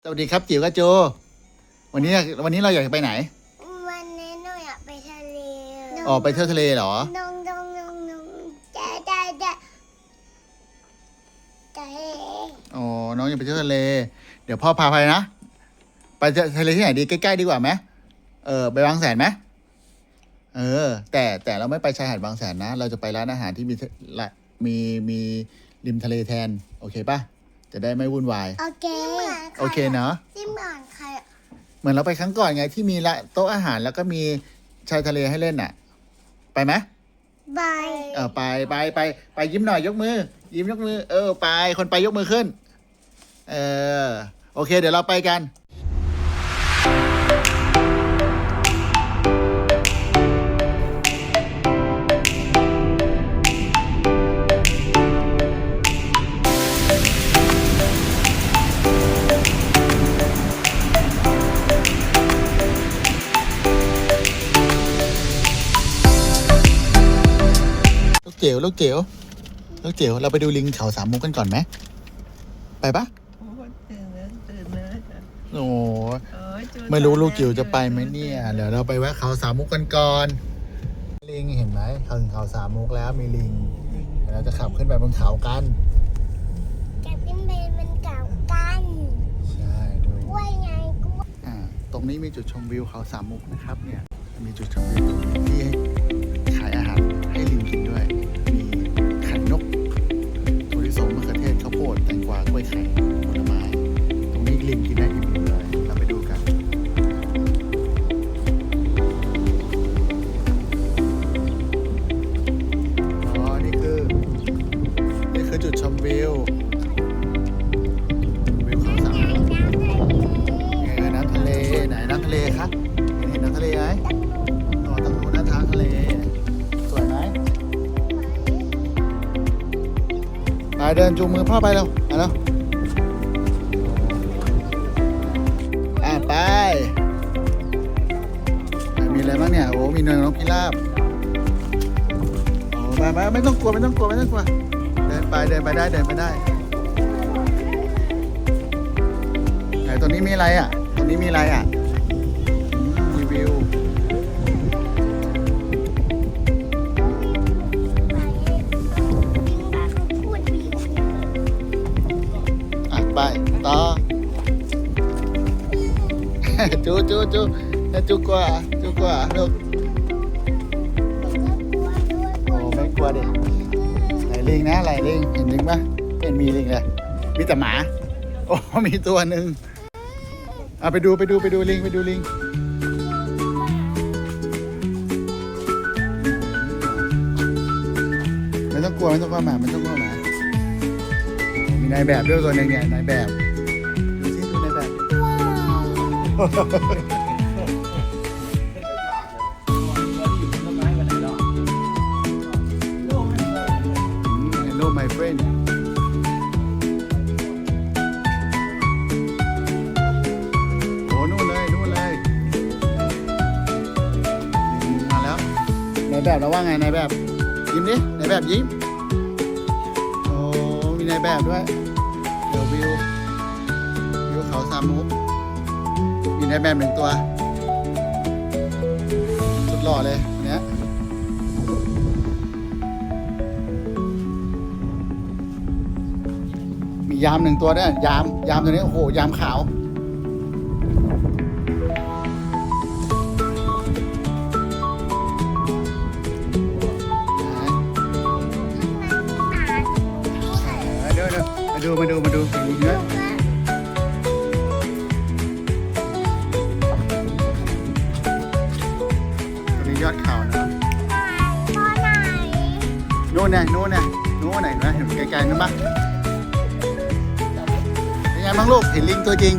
สวัสดีครับจิ๋วกับโจวันนี้เราอยากจะไปไหนวันนี้หนูอยากไปทะเลออกไปเที่ยวทะเลเหรอน้องจะอ๋อน้องอยากไปเที่ยวทะเลเดี๋ยวพ่อพาไปนะไปทะเลที่ไหนดีใกล้ๆดีกว่าไหมไปบางแสนไหมแต่เราไม่ไปชายหาดบางแสนนะเราจะไปร้านอาหารที่มีริมทะเลแทนโอเคป่ะจะได้ไม่วุ่นวายโอเคเนาะที่เหมือนใครเหมือนเราไปครั้งก่อนไงที่มีโต๊ะอาหารแล้วก็มีชายทะเลให้เล่นน่ะไปไหมไปไปยิ้มหน่อยยกมือยิ้มยกมือไปคนไปยกมือขึ้นโอเคเดี๋ยวเราไปกันลูกเจ๋วเราไปดูลิงเขาสามมุกกันก่อนไหมไปปะโอ้ไม่รู้ลูกจิ๋วจะไปไหมเนี่ยเดี๋ยวเราไปแวะเขาสามมุกกันก่อนลิงเห็นไหมถึงเขาสามมุกแล้วมีลิงเดี๋ยวเราจะขับขึ้นไปบนเขากันจะเป็นมันเก่ากันใช่ดูว่าไงกูตรงนี้มีจุดชมวิวเขาสามมุกนะครับเนี่ยมีจุดชมวิวที่ขายอาหารให้ลิงกินด้วยมีไข่นกถั่วลิสงมะเขือเทศข้าวโพดแตงกวากล้วยไข่ผลไม้ตรงนี้ลิงกินได้อิ่มเลยเราไปดูกันนี่คือจุดชมวิวเขาสามมุกน้ำทะเลไหนน้ำทะเลครับเห็นน้ำทะเลไหมตั้งนู้นนะทางทะเลสวยไหมไปเดินจูงมือพ่อไปเร็วไปมีอะไรบ้างเนี่ยโอ้มีนกพิราบโอ้ไปไม่ต้องกลัวเดินไปได้ไหนตรงนี้มีอะไรอ่ะรีวิวไปต่อ จูกว่าลูกโอ้ไม่กลัวดิไหนลิงนะไหนลิงเห็นลิงปะเห็นมีลิงเลยมีแต่หมาโอ้มีตัวหนึ่งไปดูลิงไม่ต้องกลัวหมามีนายแบบด้วยตัวนึงเนี่ยนายแบบดูสิดูนายแบบHello my friend โอ้นู่นเลยมาแล้วนายแบบเราว่าไงนายแบบยิ้มดินายแบบยิ้มโอ้มีนายแบบด้วยเดี๋ยววิวเขาสามมุกมีนายแบบหนึ่งตัวสุดหล่อเลยเนี้ยมียามหนึ่งตัวด้วยยามตัวนี้โอ้โหยามขาวมาดูเห็นลิงด้วยตัวนี้ยอดเขานะนู่นไหนนะเห็นไกลๆนั่นปะเป็นไงบ้างลูกเห็นลิงตัวจริง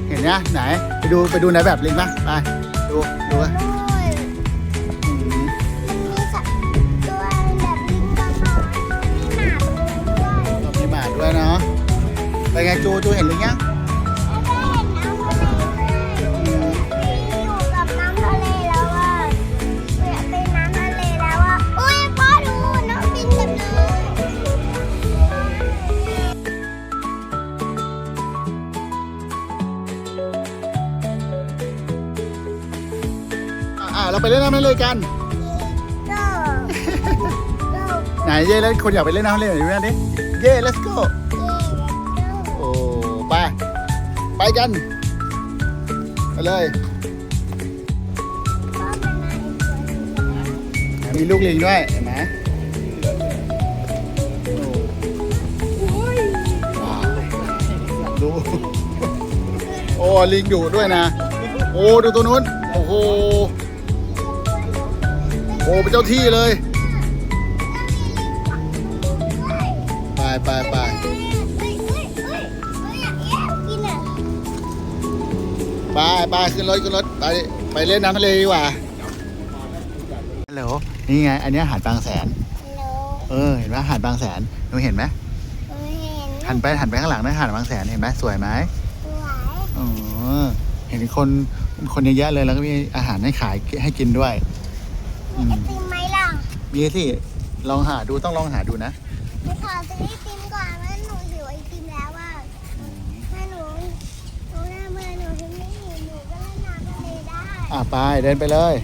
เห็นนะไหนไปดูไหนแบบลิงปะไปดูด้วยเนาะไปไงจูเห็นหรือยังอยู่กับน้ำทะเลแล้วอยากเป็นน้ำทะเลแล้วอุ้ยพ่อดูน้องบินกับน้อง เราไปเล่นน้ำทะเลกัน โก้โก้ ไหนเย่แล้วคนอยากไปเล่นน้ำทะเลไหนดูนะดิเย่ let's go โอ้ไปไปกัน ไปเลยมีลูกลิงด้วยเห็นไหมว้าวดูโอ้ลิงดุด้วยนะโอ้ดูตัวนู้นโอ้โหโอ้เป็นเจ้าที่เลยไปไปไปไปขึ้นรถไปเล่นน้ำทะเลดีกว่าฮัลโหลนี่ไงอันนี้หาดบางแสนเห็นไหมหาดบางแสนหนูเห็นไหมหันไปข้างหลังนะหาดบางแสนเห็นไหมสวยไหมอ๋อเห็นคนเยอะแยะเลยแล้วก็มีอาหารให้ขายให้กินด้วย ไอติมไหมล่ะ มีสิลองหาดูต้องลองหาดูนะ หนูขอซื้อไอติมก่อนว่าหนูหิวไอติมแล้วอ่ะถ้าหนูหน้าเมื่อหนูถึงไม่หิวหนูก็เล่นน้ำทะเลได้ ไปเดินไปเลย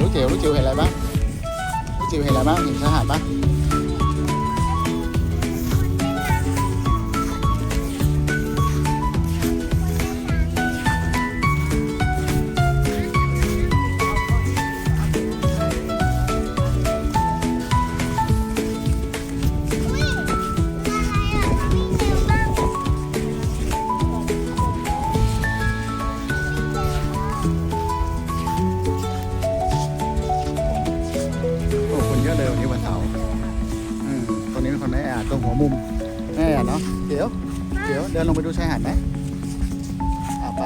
ลูกจิ๋วเห็นอะไรบ้างลูกจิ๋วเห็นอะไรบ้างเห็นชายหาดบ้างเยอะเลยวันนี้วันเสาร์ตรงนี้เป็นคนไม่แออัดตรงหัวมุมไม่แออัดเนาะเดี๋ยวเดินลงไปดูชายหาดไหมไป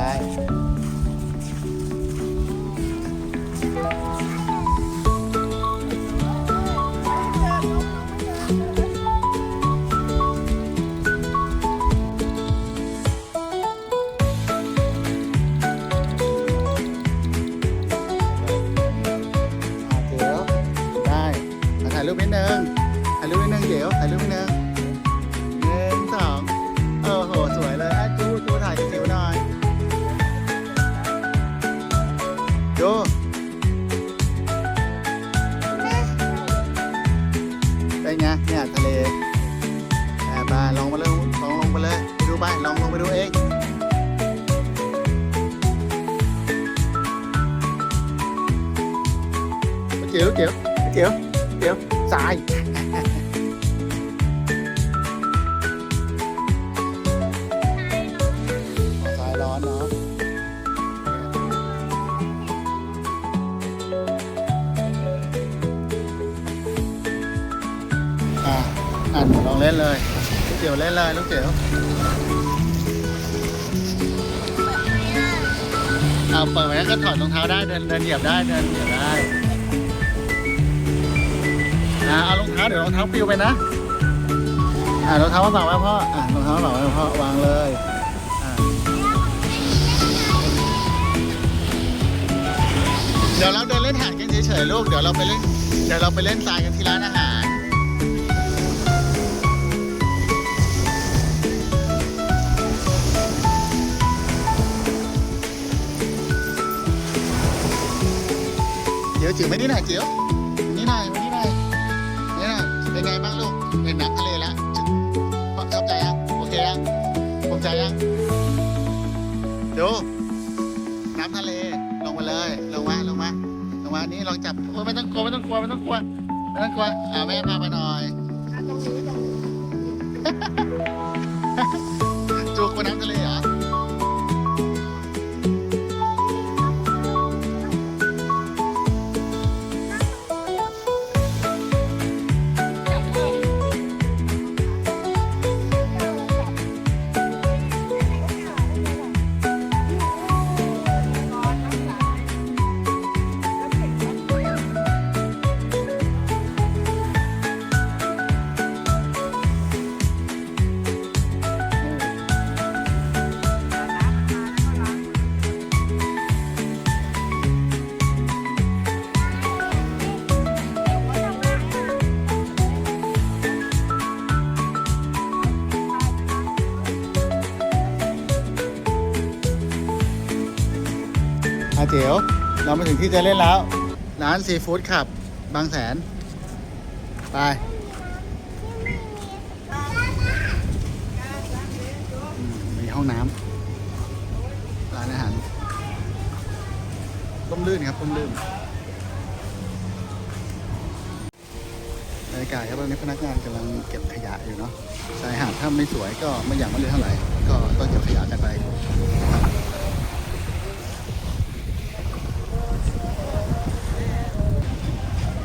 ถ่ายรูปนิดนึงเดี๋ยวถ่ายรูปนิดนึง1 2โอ้โหสวยเลยจูถ่ายจิ๋วหน่อยจูเป็นไงเนี่ยทะเลมาลองลงไปเลยไปดูไปลองลงไปดูเองจิ๋วทรายทรายร้อนเนาะลองเล่นเลยลูกเจี๋วเล่นเลยลูกเจี๋วเปิดไว้แล้วก็ถอดรองเท้าได้เดินเหยียบได้เอารองเท้าเดี๋ยวรองเท้าปลิวไปนะรองเท้ามาฝากไว้พ่อรองเท้ามาฝากไว้พ่อวางเลยเดี๋ยวเราเดินเล่นหาดกันเฉยๆลูกเดี๋ยวเราไปเล่นทรายกันที่ร้านอาหารจิ๋วไม่ได้หน่อยจิ๋วนี่หน่อยเป็นไงบ้างลูกเห็นน้ำทะเลแล้วชอบใจยังโอเคยังภูมิใจยังดูน้ำทะเลลงมาเลยลงมานี่ลองจับไม่ต้องกลัวแม่พาไปหน่อยจูบกับน้ำทะเลเหรอ อาเจ๋วเรามาถึงที่จะเล่นแล้ว ร้านซีฟู้ดขับ บางแสน ไปมีห้องน้ำร้านอาหารร่มรื่นครับร่มรื่นบรรยากาศครับตอนนี้พนักงานกำลังเก็บขยะอยู่เนาะชายหาดถ้าไม่สวยก็ไม่อยากมาเล่นเท่าไหร่ก็ต้องเก็บขยะกันไป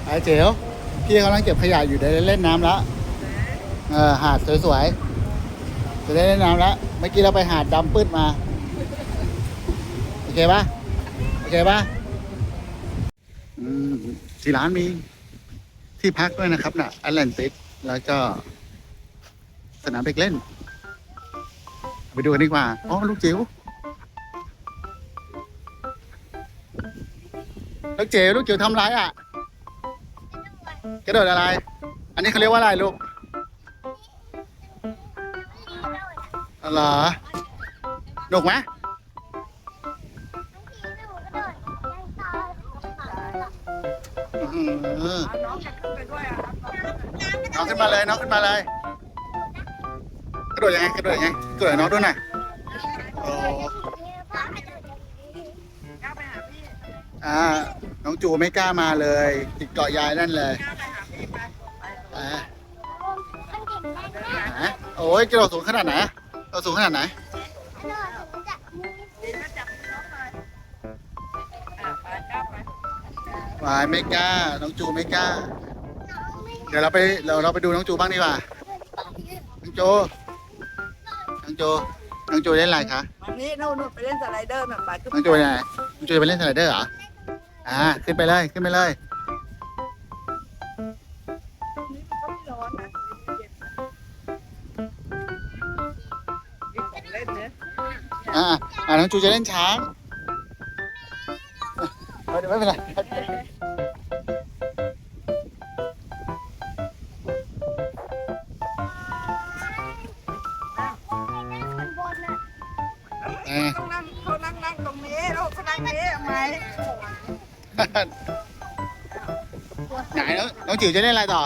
ไอ้เจ๋วพี่กำลังเก็บขยะอยู่ได้เล่นน้ำแล้วหาดสวยๆจะได้เล่นน้ำแล้วเมื่อกี้เราไปหาดดำปื้ดมาโอเคปะโอเคปะที่ร้านมีที่พักด้วยนะครับน่ะแอตแลนติสแล้วก็สนามเด็กเล่นไปดูกันดีกว่าอ๋อลูกจิ๋วลูกจิ๋วทำไรอ่ะกระโดดอะไรอันนี้เขาเรียกว่าอะไรลูกเหรอหนุกไหมน้องขึ้นมาเลยน้องขึ้นมาเลยกระโดดยังไงกระโดดยังไงกระโดดน้องด้วยหน่อยโอ้น้องจูไม่กล้ามาเลยติดเกาะยายนั่นเลยโอ้ยกระโดดสูงขนาดไหนกระโดดสูงขนาดไหนวายไม่กล้าน้องจูไม่กล้าเดี๋ยวเราไปดูน้องจูบ้างดีกว่าน้องจูเล่นอะไรคะวันนี้นู่นไปเล่นสไลเดอร์แบบน้องจูไหนน้องจูไปเล่นสไลเดอร์เหรอขึ้นไปเลยขึ้นไปเลยน้องจูจะเล่นช้างไม่เป็นไรเขานั่งตรงนี้เราเขานั่งนี้ทำไมไหนน้องจิ๋วจะเล่นอะไรต่อ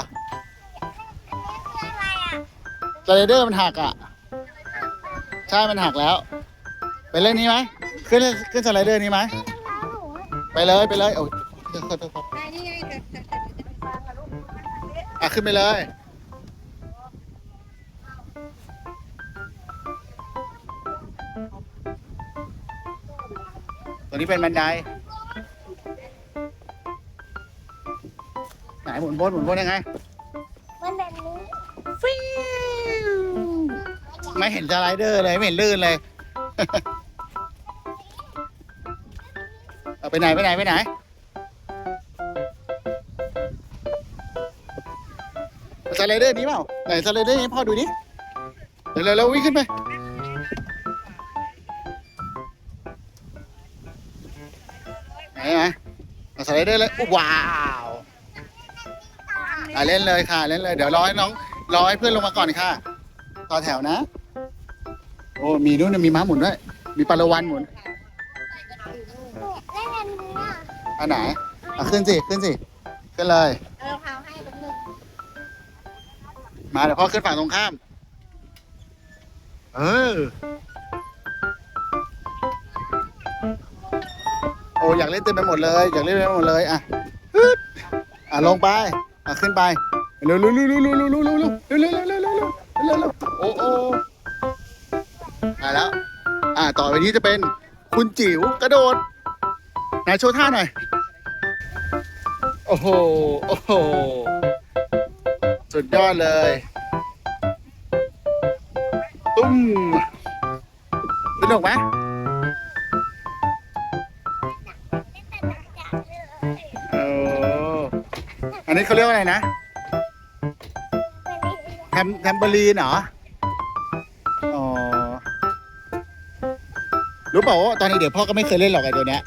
สไลเดอร์มันหักอ่ะใช่มันหักแล้วไปเล่นนี้ไหมขึ้นสไลเดอร์นี้ไหมไปเลยโอ้ขึ้นไปเลยตัวนี้เป็นบันไดไหนหมุนบนยังไงมันแบบนี้ฟิวไม่เห็นสไลเดอร์เลยไม่เห็นลื่นเลยไปไหนสไลเดอร์นี้เปล่าไหนสไลเดอร์นี้พ่อดูดิเดี๋ยวเราวิ่งขึ้นไปไหนสไลเดอร์เลยว้าวเล่นเลยค่ะเล่นเลยเดี๋ยวรอให้เพื่อนลงมาก่อนค่ะต่อแถวนะโอ้มีนู่นมีม้าหมุนด้วยมีปลาละวันหมุนเล่นแบบนี้อันไหนขึ้นสิขึ้นเลยมาเดี๋ยวพ่อขึ้นฝั่งตรงข้ามโอ้อยากเล่นเต็มไปหมดเลยลงไปขึ้นไปเร็วโอ้มาแล้วต่อไปนี้จะเป็นคุณจิ๋วกระโดดไหนโชว์ท่าหน่อยโอ้โหสุดยอดเลยตุ้มสนุกไหมอันนี้เขาเรียกว่าอะไรนะแทมเบอรีนเหรอรู้เปล่าว่าตอนนี้เดี๋ยวพ่อก็ไม่เคยเล่นหรอกไอ้ตัวเนี้ย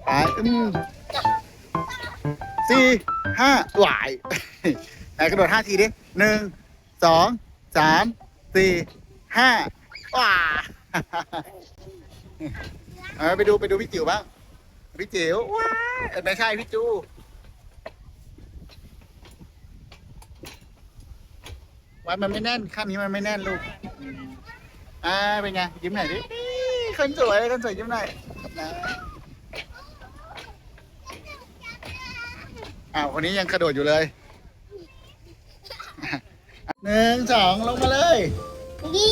ไป4 5หวายไหนกระโดด5 ทีดิ1 2 3 4 5 ว้า ไปดูพี่จิ๋วบ้างพี่จิ๋วว้าไม่ใช่พี่จูวัดมันไม่แน่นขั้นนี้มันไม่แน่นลูกเป็นไงยิ้มหน่อยดิคนสวยยิ้มหน่อยนะคนนี้ยังกระโดดอยู่เลย 1 2 ลงมาเลย ดี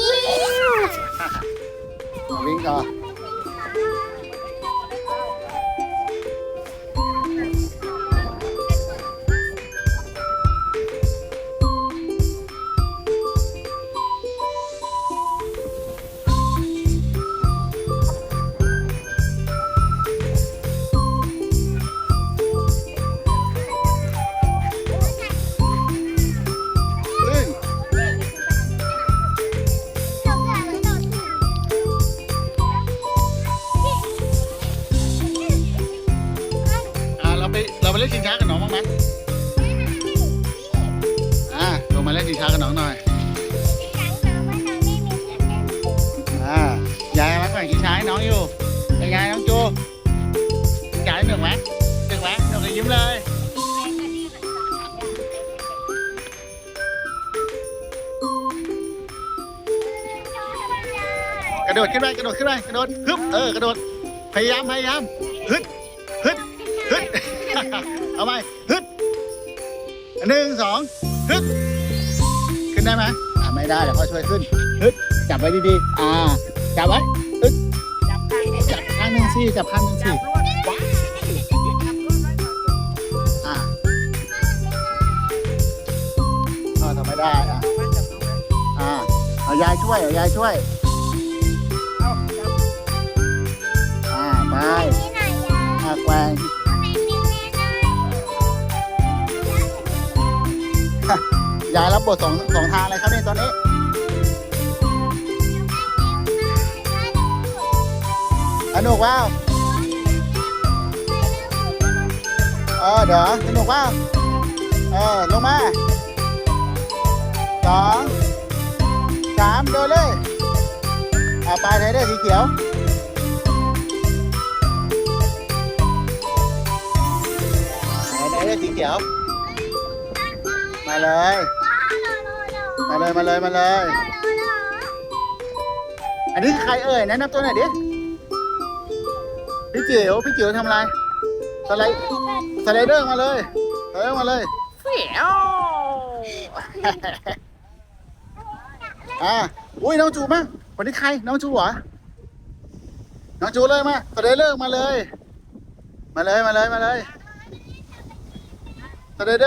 วิ่งต่อเราไปเล่นชิงช้ากับน้องบ้างไหมลงมาเล่นชิงช้ากับน้องหน่อยยายมาก่อนชิงช้าให้น้องอยู่เป็นไงน้องจูอยากได้หนึ่งไหมหนึ่งเลยยิ้มเลยกระโดดขึ้นไปฮึบกระโดดพยายามฮึดเอาไปฮึด1 2ฮึดขึ้นได้ไหมไม่ได้เดี๋ยวพ่อช่วยขึ้นฮึดจับไว้ดีๆจับไว้ฮึดจับข้างหนึ่งสิจับข้างหนึ่งสิทำไม่ได้เอายายช่วยไปแกว่งยายรับบทสองทางเลยครับเนี่ยตอนนี้สนุกว้าวเดี๋ยวสนุกว้าวลงมา2 3เดินเลยปลายไทเดอร์สีเขียวไทเดอร์สีเขียวมาเลยอันนี้ใครเอ่ยแนะนำตัวหน่อยดิพี่จิ๋วทำอะไรสไลเดอร์มาเลยเฟี้ยวอุ้ยน้องจูมั้งคนนี้ใครน้องจูเหรอน้องจูเลยมาสไลเดอร์มาเลยสไลเดอ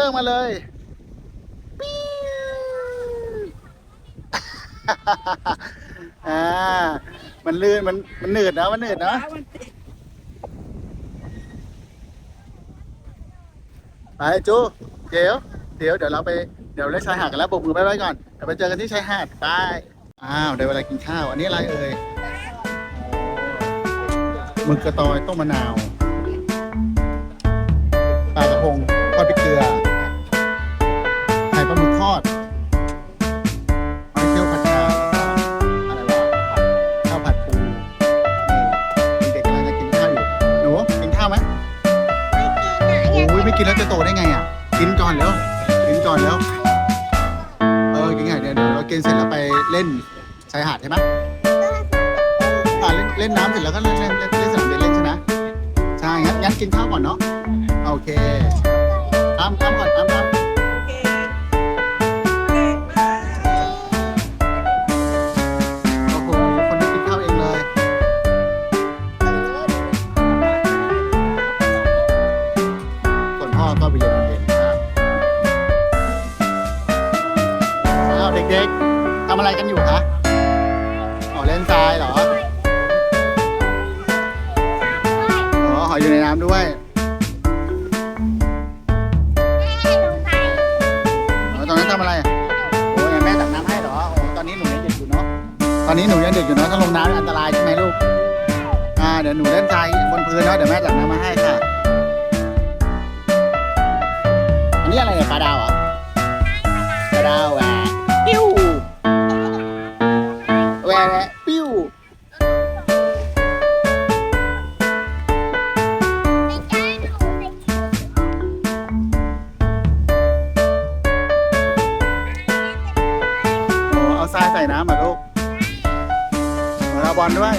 ร์มาเลยมันลื่นมันหนืดนะไปจูเดี๋ยวเดี๋ยวเราเล่นชายหาดกันแล้วโบกมือไปไว้ก่อนเดี๋ยวไปเจอกันที่ชายหาดไปได้เวลากินข้าวอันนี้อะไรเอ่ยหมึกกระตอยต้มมะนาวปลากระพงทอดพริกเกลือไข่ปลาหมึกทอดหอยเชลล์ผัดชาอะไรวะข้าวผัดปูเด็กกำลังจะกินข้าวอยู่หนูกินข้าวไหมไม่กินแล้วจะโตได้ไงกินก่อนแล้วกินไงเดี๋ยวเรากินเสร็จแล้วไปเล่นชายหาดใช่ไหมเล่นน้ำเสร็จแล้วก็เล่นสนามเด็กเล่นใช่ไหมใช่งั้นกินข้าวก่อนเนาะโอเคตามก่อนโอ้โหคนนี้กินข้าวเองเลยส่วนพ่อก็ไปเรียนโรงเรียนครับเด็กๆทำอะไรกันอยู่คะเล่นทรายเหรอหอยอยู่ในน้ำด้วยตอนนั้นทำอะไรโอ้ยแม่ตักน้ำให้เหรอโอ้ตอนนี้หนูยังเด็กอยู่เนาะถ้าลงน้ำอันตรายใช่ไหมลูกเดี๋ยวหนูเล่นทรายบนพื้นเนาะเดี๋ยวแม่ตักน้ำมาให้ค่ะอันนี้อะไรเนี่ยปลาดาวเหรอปลาดาวแหวะปิ้วแหวะ ส่น้ำมาลูกเอาบอลด้วย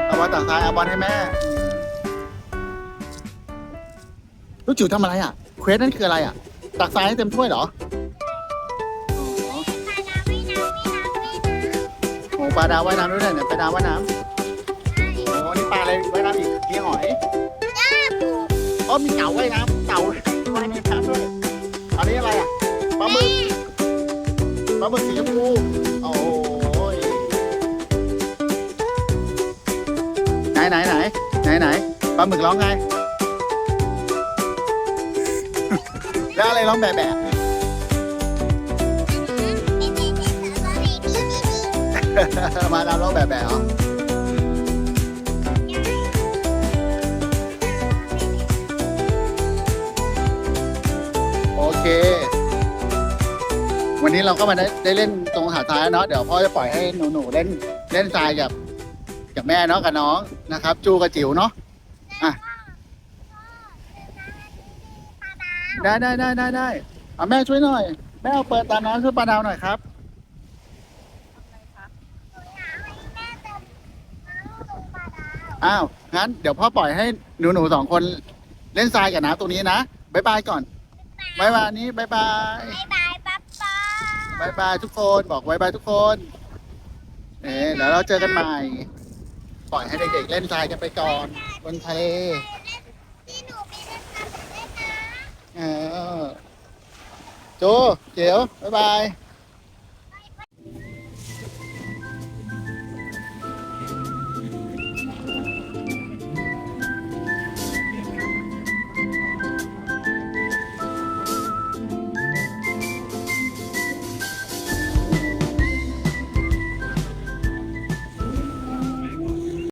เอาบอลตักทรายเอาบอลให้แม่ลูกจิ๋วทำอะไรอ่ะเควสนั่นคืออะไรอ่ะตักทรายให้เต็มถ้วยเหรอโอ้ปลาดาวว่ายน้ำด้วยเนี่ยปลาดาวว่ายน้ำโอ้นี่ปลาอะไรว่ายน้ำอีกมีหอยอ๋อมีเต่าว่ายน้ำเต่าว่ายในน้ำด้วยอันนี้อะไรอ่ะปลาหมึกสีชมพูโอ้ยไหนปลาหมึกร้องไง แล้วอะไรร้องแบะมาดามร้องแบะเหรอโอเค วันนี้เราก็มาได้เล่นตรงหาดทรายเนาะเดี๋ยวพ่อจะปล่อยให้หนูเล่นทรายกับแม่เนาะกับน้องนะครับ จูกับจิ๋วเนาะอ่ะได้เอาแม่ช่วยหน่อยแม่เอาเปิดตาน้ำช่วยปลาดาวหน่อยครับอ้าวงั้นเดี๋ยวพ่อปล่อยให้หนูสองคนเล่นทรายกับน้ำตรงนี้นะบ๊ายบายก่อนบ๊ายบายนี้บ๊ายบายบ๊ายบายทุกคนบอกบ๊ายบายทุกคนเดี๋ยวเราเจอกันใหม่ปล่อยให้เด็กๆเล่นทรายกันไปก่อนบนทะเลโจเจ๋วบ๊ายบาย